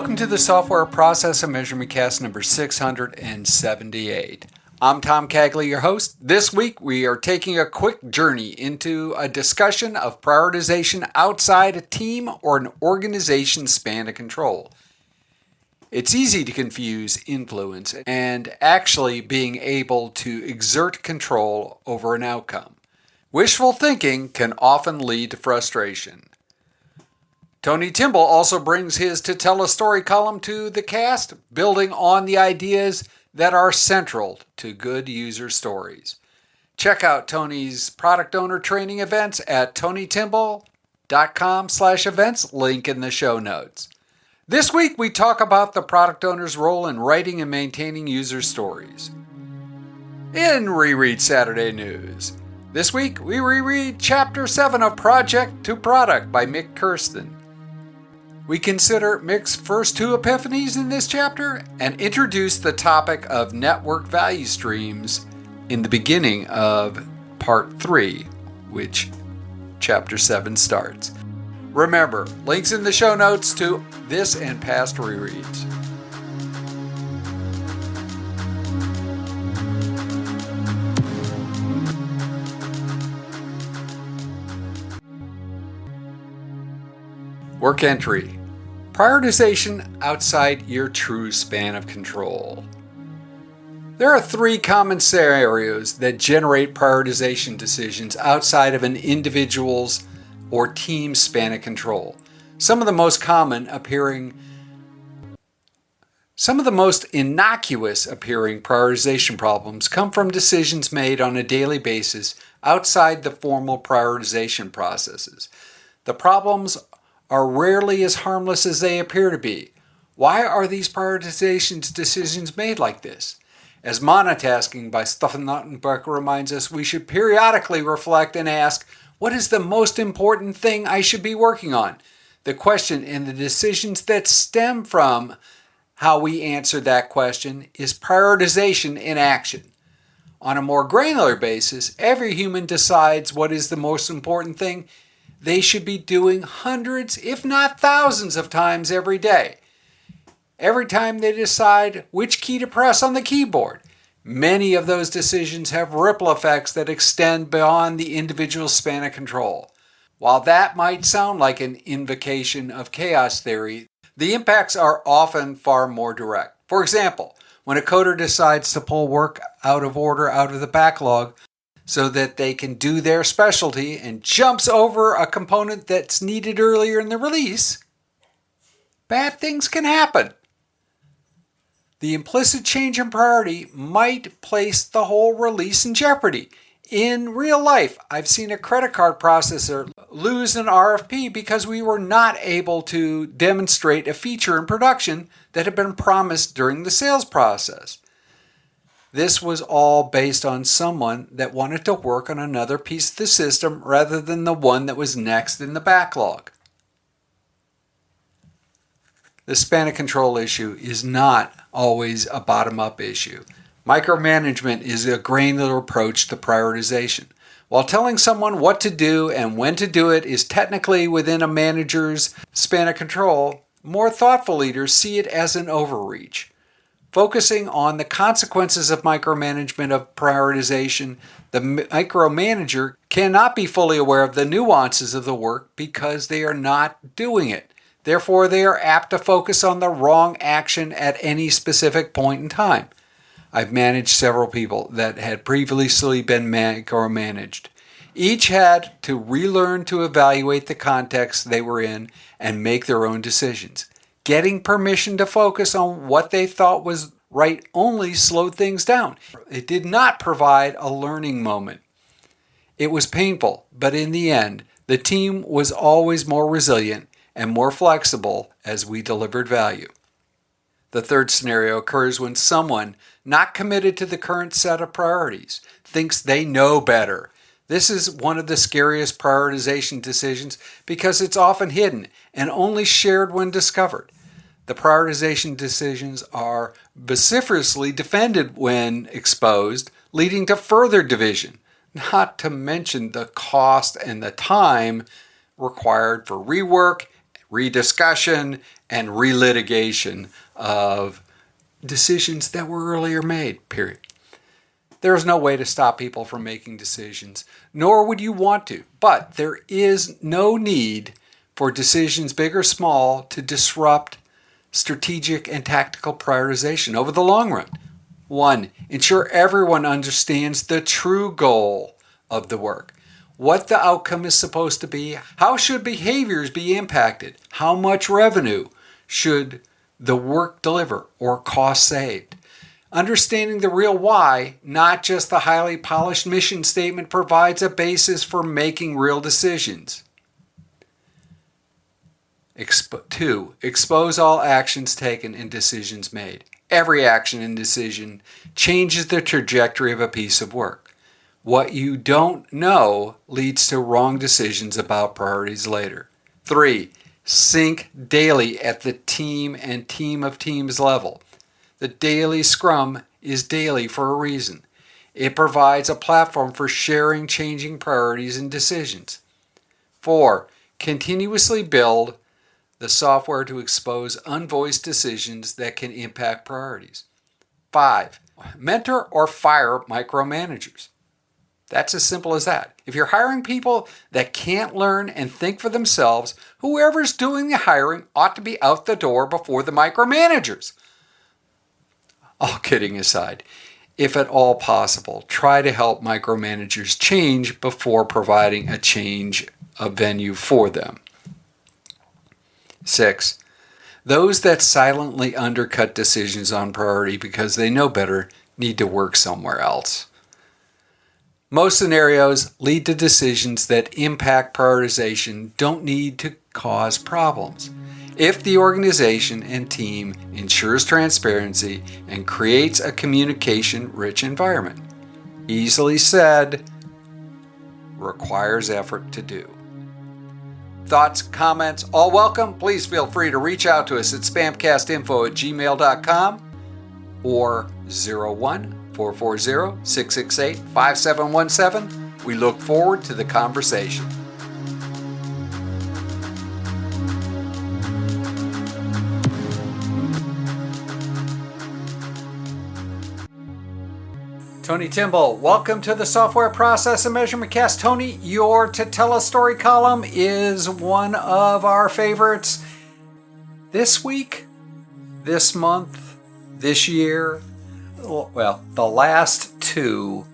Welcome to the Software Process and Measurement Cast number 678. I'm Tom Cagley, your host. This week we are taking a quick journey into a discussion of prioritization outside a team or an organization's span of control. It's easy to confuse influence and actually being able to exert control over an outcome. Wishful thinking can often lead to frustration. Tony Timble also brings his To Tell a Story column to the cast, building on the ideas that are central to good user stories. Check out Tony's product owner training events at tonytimble.com/events, link in the show notes. This week we talk about the product owner's role in writing and maintaining user stories. In Reread Saturday News, this week we reread Chapter 7 of Project to Product by Mick Kirsten. We consider Mick's first two epiphanies in this chapter and introduce the topic of network value streams in the beginning of Part 3, which Chapter 7 starts. Remember, links in the show notes to this and past rereads. Work entry. Prioritization outside your true span of control. There are three common scenarios that generate prioritization decisions outside of an individual's or team's span of control. Some of the most innocuous appearing prioritization problems come from decisions made on a daily basis outside the formal prioritization processes. The problems are rarely as harmless as they appear to be. Why are these prioritization decisions made like this? As monotasking by Stefan Lautenbach reminds us, we should periodically reflect and ask, what is the most important thing I should be working on? The question and the decisions that stem from how we answer that question is prioritization in action. On a more granular basis, every human decides what is the most important thing they should be doing hundreds, if not thousands of times every day. Every time they decide which key to press on the keyboard, many of those decisions have ripple effects that extend beyond the individual's span of control. While that might sound like an invocation of chaos theory, the impacts are often far more direct. For example, when a coder decides to pull work out of order out of the backlog so that they can do their specialty and jumps over a component that's needed earlier in the release, bad things can happen. The implicit change in priority might place the whole release in jeopardy. In real life, I've seen a credit card processor lose an RFP because we were not able to demonstrate a feature in production that had been promised during the sales process. This was all based on someone that wanted to work on another piece of the system rather than the one that was next in the backlog. The span of control issue is not always a bottom-up issue. Micromanagement is a granular approach to prioritization. While telling someone what to do and when to do it is technically within a manager's span of control, more thoughtful leaders see it as an overreach. Focusing on the consequences of micromanagement of prioritization, the micromanager cannot be fully aware of the nuances of the work because they are not doing it. Therefore, they are apt to focus on the wrong action at any specific point in time. I've managed several people that had previously been micromanaged. Each had to relearn to evaluate the context they were in and make their own decisions. Getting permission to focus on what they thought was right only slowed things down. It did not provide a learning moment. It was painful, but in the end, the team was always more resilient and more flexible as we delivered value. The third scenario occurs when someone not committed to the current set of priorities thinks they know better. This is one of the scariest prioritization decisions because it's often hidden and only shared when discovered. The prioritization decisions are vociferously defended when exposed, leading to further division, not to mention the cost and the time required for rework, rediscussion, and relitigation of decisions that were earlier made, period. There is no way to stop people from making decisions, nor would you want to. But there is no need for decisions, big or small, to disrupt strategic and tactical prioritization over the long run. 1. Ensure everyone understands the true goal of the work, what the outcome is supposed to be, how should behaviors be impacted, how much revenue should the work deliver or cost saved. Understanding the real why, not just the highly polished mission statement, provides a basis for making real decisions. 2. Expose all actions taken and decisions made. Every action and decision changes the trajectory of a piece of work. What you don't know leads to wrong decisions about priorities later. 3. Sync daily at the team and team of teams level. The daily Scrum is daily for a reason. It provides a platform for sharing changing priorities and decisions. 4. Continuously build the software to expose unvoiced decisions that can impact priorities. 5. Mentor or fire micromanagers. That's as simple as that. If you're hiring people that can't learn and think for themselves, whoever's doing the hiring ought to be out the door before the micromanagers. All kidding aside, if at all possible, try to help micromanagers change before providing a change of venue for them. 6. Those that silently undercut decisions on priority because they know better need to work somewhere else. Most scenarios lead to decisions that impact prioritization don't need to cause problems. If the organization and team ensures transparency and creates a communication-rich environment. Easily said, requires effort to do. Thoughts, comments, all welcome. Please feel free to reach out to us at spamcastinfo@gmail.com or 01-440-668-5717. We look forward to the conversation. Tony Timble, welcome to the Software Process and Measurement Cast. Tony, your To Tell a Story column is one of our favorites. This week, this month, this year, well, the last two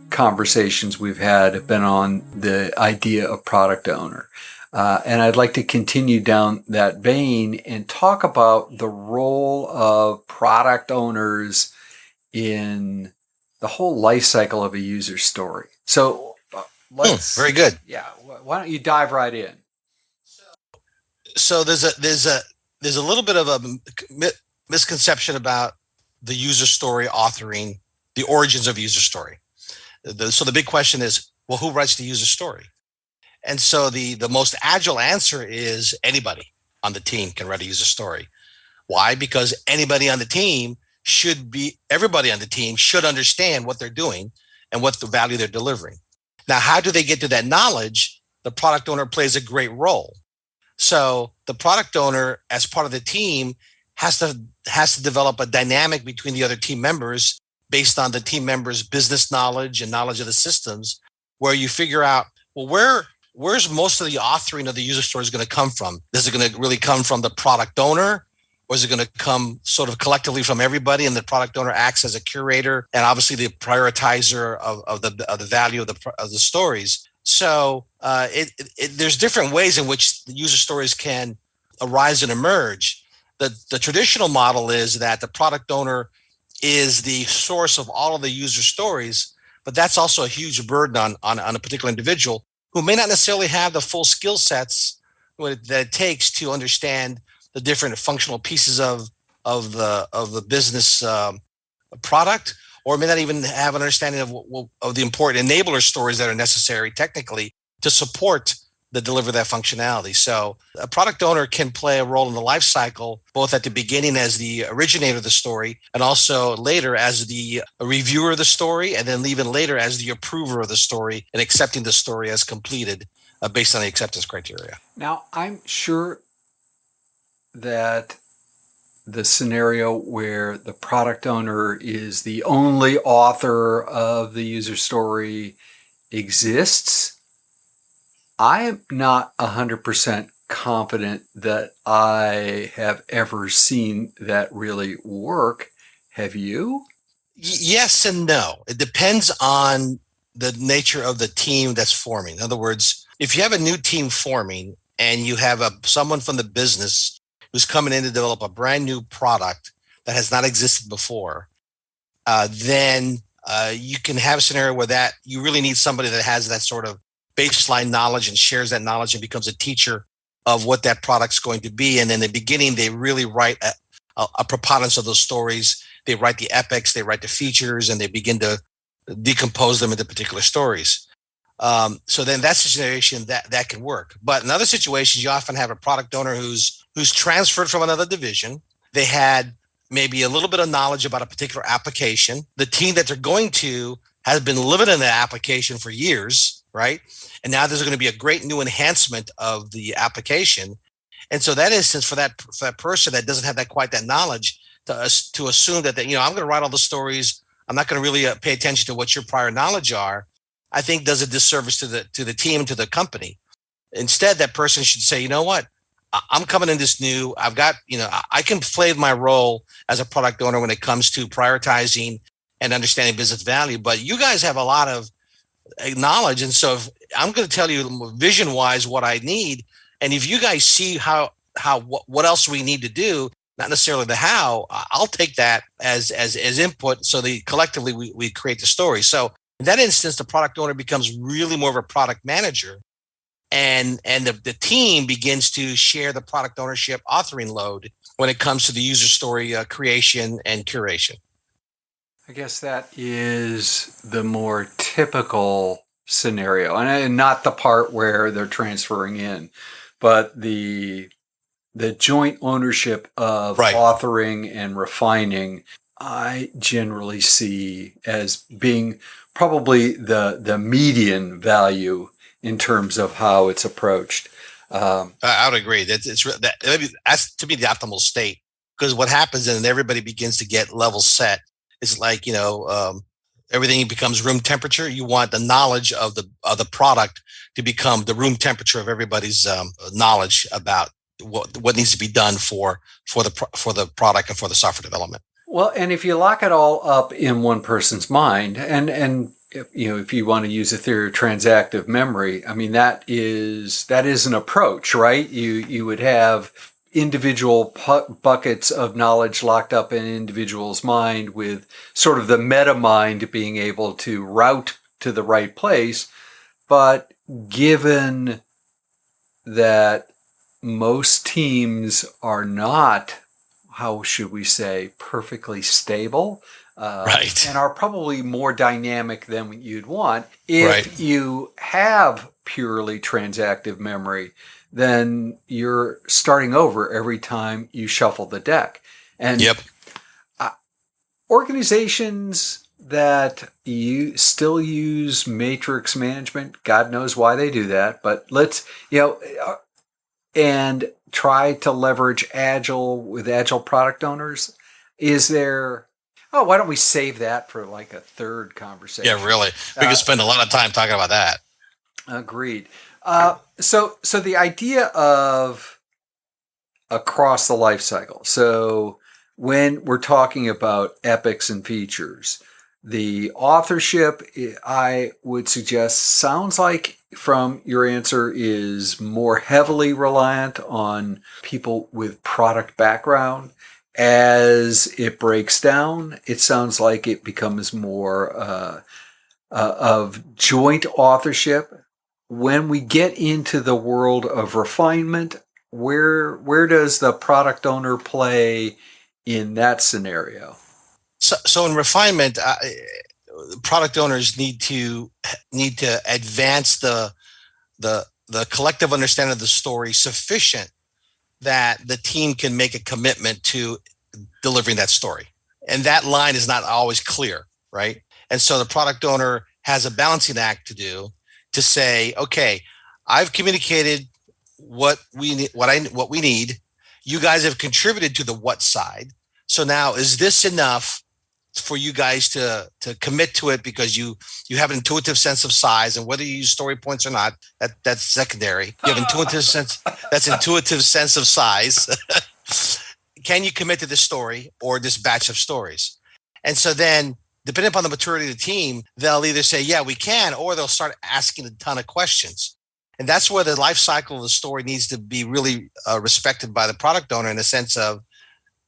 conversations we've had have been on the idea of product owner. And I'd like to continue down that vein and talk about the role of product owners in the whole life cycle of a user story. So let's very good. Yeah, why don't you dive right in? So there's a little bit of a misconception about the user story authoring, the origins of user story. So the big question is, well, who writes the user story? And so the most agile answer is anybody on the team can write a user story. Why? Because everybody on the team should understand what they're doing and what the value they're delivering. Now, how do they get to that knowledge? The product owner plays a great role. So the product owner, as part of the team, has to develop a dynamic between the other team members based on the team members' business knowledge and knowledge of the systems, where you figure out, well, where's most of the authoring of the user story is going to come from? Is it going to really come from the product owner? Or is it going to come sort of collectively from everybody, and the product owner acts as a curator and obviously the prioritizer of the value of the stories? So there's different ways in which the user stories can arise and emerge. The traditional model is that the product owner is the source of all of the user stories, but that's also a huge burden on a particular individual who may not necessarily have the full skill sets that it takes to understand the different functional pieces of the business product, or may not even have an understanding of the important enabler stories that are necessary technically to support the deliver that functionality. So a product owner can play a role in the life cycle, both at the beginning as the originator of the story, and also later as the reviewer of the story, and then even later as the approver of the story and accepting the story as completed based on the acceptance criteria. Now, I'm sure that the scenario where the product owner is the only author of the user story exists. I am not 100% confident that I have ever seen that really work. Have you? Yes and no. It depends on the nature of the team that's forming. In other words, if you have a new team forming and you have someone from the business who's coming in to develop a brand new product that has not existed before, then you can have a scenario where that you really need somebody that has that sort of baseline knowledge and shares that knowledge and becomes a teacher of what that product's going to be. And in the beginning, they really write a preponderance of those stories. They write the epics, they write the features, and they begin to decompose them into particular stories. So then that's a situation that can work. But in other situations, you often have a product owner who's transferred from another division. They had maybe a little bit of knowledge about a particular application. The team that they're going to has been living in that application for years, right? And now there's going to be a great new enhancement of the application. And so that instance for that person that doesn't have that knowledge to assume that I'm going to write all the stories. I'm not going to really pay attention to what your prior knowledge are. I think does a disservice to the team, to the company. Instead, that person should say, you know what? I'm coming in this new. I've got, I can play my role as a product owner when it comes to prioritizing and understanding business value. But you guys have a lot of knowledge, and so I'm going to tell you vision-wise what I need. And if you guys see what else we need to do, not necessarily the how, I'll take that as input. So collectively we create the story. So in that instance, the product owner becomes really more of a product manager. And the team begins to share the product ownership authoring load when it comes to the user story creation and curation. I guess that is the more typical scenario, and not the part where they're transferring in, but the joint ownership of authoring and refining, I generally see as being probably the median value in terms of how it's approached. I would agree. That's to me the optimal state, because what happens and everybody begins to get level set. It's like everything becomes room temperature. You want the knowledge of the product to become the room temperature of everybody's knowledge about what needs to be done for the product and for the software development. Well, and if you lock it all up in one person's mind, and if you want to use a theory of transactive memory, I mean that is an approach, right? You would have individual buckets of knowledge locked up in an individual's mind, with sort of the meta mind being able to route to the right place. But given that most teams are not, how should we say, perfectly stable, and are probably more dynamic than you'd want. If you have purely transactive memory, then you're starting over every time you shuffle the deck. And organizations that still use matrix management, God knows why they do that, but let's, and try to leverage Agile with Agile product owners. Is there... Oh, why don't we save that for like a third conversation? Yeah, really. We could spend a lot of time talking about that. Agreed. So the idea of across the life cycle. So when we're talking about epics and features, the authorship, I would suggest, sounds like from your answer, is more heavily reliant on people with product background. As it breaks down, it sounds like it becomes more of joint authorship. When we get into the world of refinement, where does the product owner play in that scenario? So in refinement, product owners need to advance the collective understanding of the story sufficient that the team can make a commitment to delivering that story. And that line is not always clear, right? And so the product owner has a balancing act to do to say, okay, I've communicated what we need. You guys have contributed to the what side. So now, is this enough for you guys to commit to it because you have an intuitive sense of size, and whether you use story points or not, that's secondary. You have intuitive sense of size. Can you commit to this story or this batch of stories? And so then, depending upon the maturity of the team, they'll either say, yeah, we can, or they'll start asking a ton of questions. And that's where the life cycle of the story needs to be really respected by the product owner, in the sense of,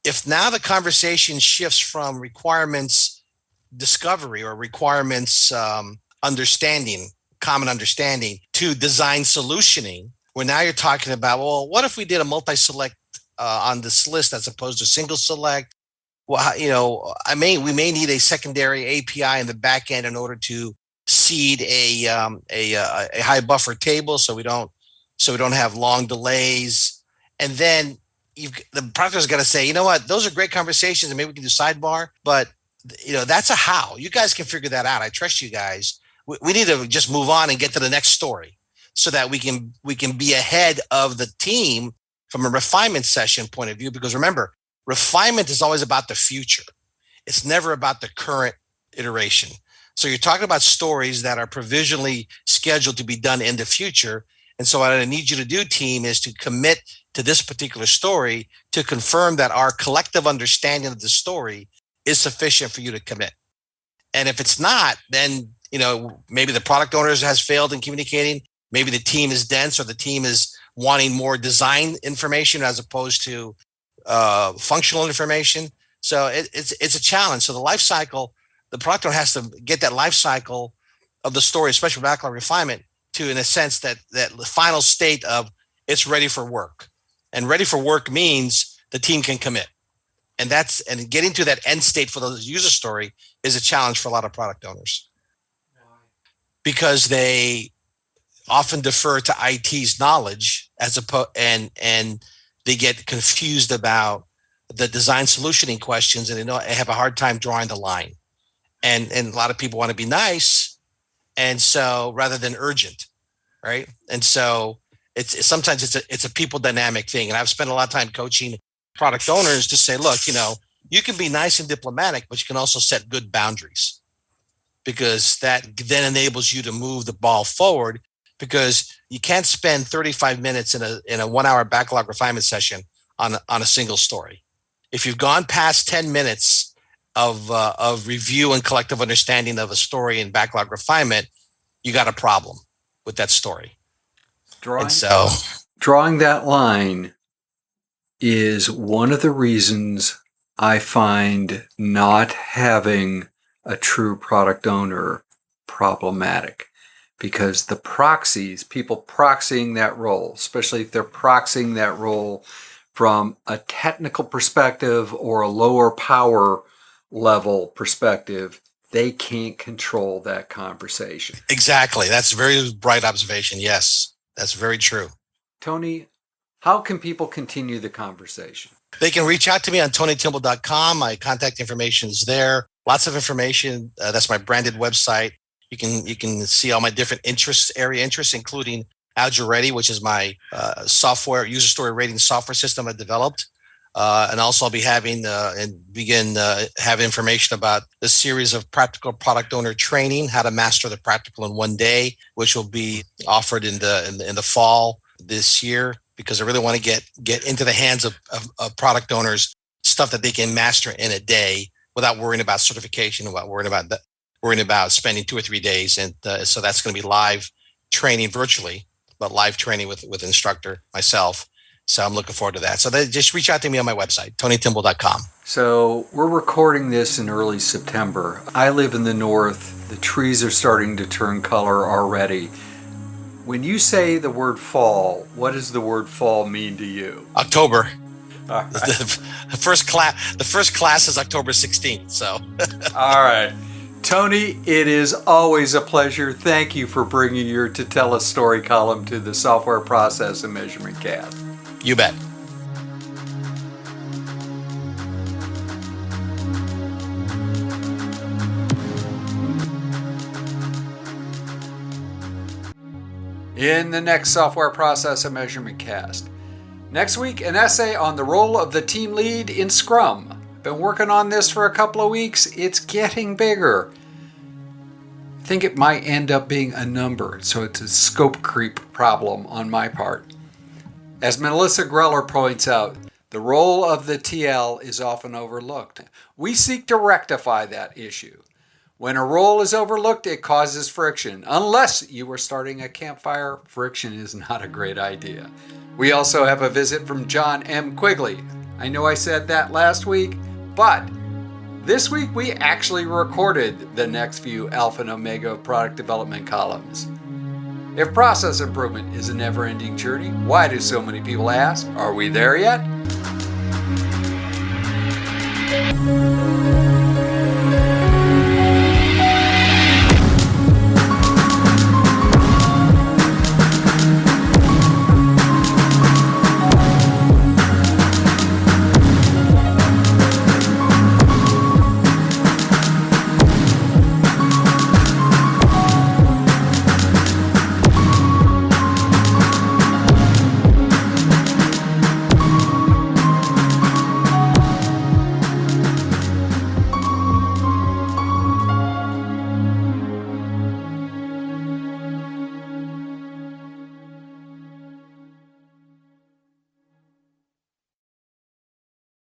if now the conversation shifts from requirements discovery or requirements understanding, common understanding, to design solutioning, where now you're talking about, well, what if we did a multi-select on this list as opposed to single select? Well, we may need a secondary API in the back end in order to seed a high buffer table, so we don't have long delays. And then the product owner's got to say, you know what, those are great conversations, and maybe we can do sidebar, but that's a how. You guys can figure that out. I trust you guys. We need to just move on and get to the next story, so that we can be ahead of the team from a refinement session point of view. Because remember, refinement is always about the future. It's never about the current iteration. So you're talking about stories that are provisionally scheduled to be done in the future. And so what I need you to do, team, is to commit to this particular story to confirm that our collective understanding of the story is sufficient for you to commit. And if it's not, then maybe the product owner has failed in communicating. Maybe the team is dense, or the team is wanting more design information as opposed to functional information. So it's a challenge. So the life cycle, the product owner has to get that life cycle of the story, especially backlog refinement, to, in a sense, that the final state of it's ready for work. And ready for work means the team can commit. And getting to that end state for the user story is a challenge for a lot of product owners, because they often defer to IT's knowledge and they get confused about the design solutioning questions, and they have a hard time drawing the line. And a lot of people want to be nice, and so rather than urgent, right? And so sometimes it's a people dynamic thing. And I've spent a lot of time coaching product owners to say, look, you can be nice and diplomatic, but you can also set good boundaries, because that then enables you to move the ball forward. Because you can't spend 35 minutes in a 1 hour backlog refinement session on a single story. If you've gone past 10 minutes of review and collective understanding of a story in backlog refinement, you got a problem with that story. Drawing that line is one of the reasons I find not having a true product owner problematic. Because the proxies, people proxying that role, especially if they're proxying that role from a technical perspective or a lower power level perspective, they can't control that conversation. Exactly. That's a very bright observation. Yes, that's very true. Tony, how can people continue the conversation? They can reach out to me on tonytimble.com. My contact information is there. Lots of information. That's my branded website. You can see all my different area interests, including Azure Ready, which is my software user story rating software system I developed. And also I'll be having have information about the series of practical product owner training, how to master the practical in 1 day, which will be offered in the fall this year, because I really want to get into the hands of product owners stuff that they can master in a day without worrying about certification, without worrying about spending 2 or 3 days. And so that's going to be live training virtually, but live training with instructor myself. So I'm looking forward to that. So just reach out to me on my website, tonytimble.com. So we're recording this in early September. I live in the north. The trees are starting to turn color already. When you say the word fall, what does the word fall mean to you? October. All right. The first class is October 16th. So. All right. Tony, it is always a pleasure. Thank you for bringing your To Tell a Story column to the Software Process and Measurement Cast. You bet. in the next Software Process and Measurement Cast. Next week, an essay on the role of the team lead in Scrum. Been working on this for a couple of weeks. It's getting bigger. I think it might end up being a number, so it's a scope creep problem on my part. As Mellisa Greller points out, the role of the TL is often overlooked. We seek to rectify that issue. When a role is overlooked, it causes friction. Unless you are starting a campfire, friction is not a great idea. We also have a visit from Jon M Quigley. I know I said that last week, but this week we actually recorded the next few Alpha and Omega of product development columns. If process improvement is a never-ending journey, why do so many people ask, are we there yet?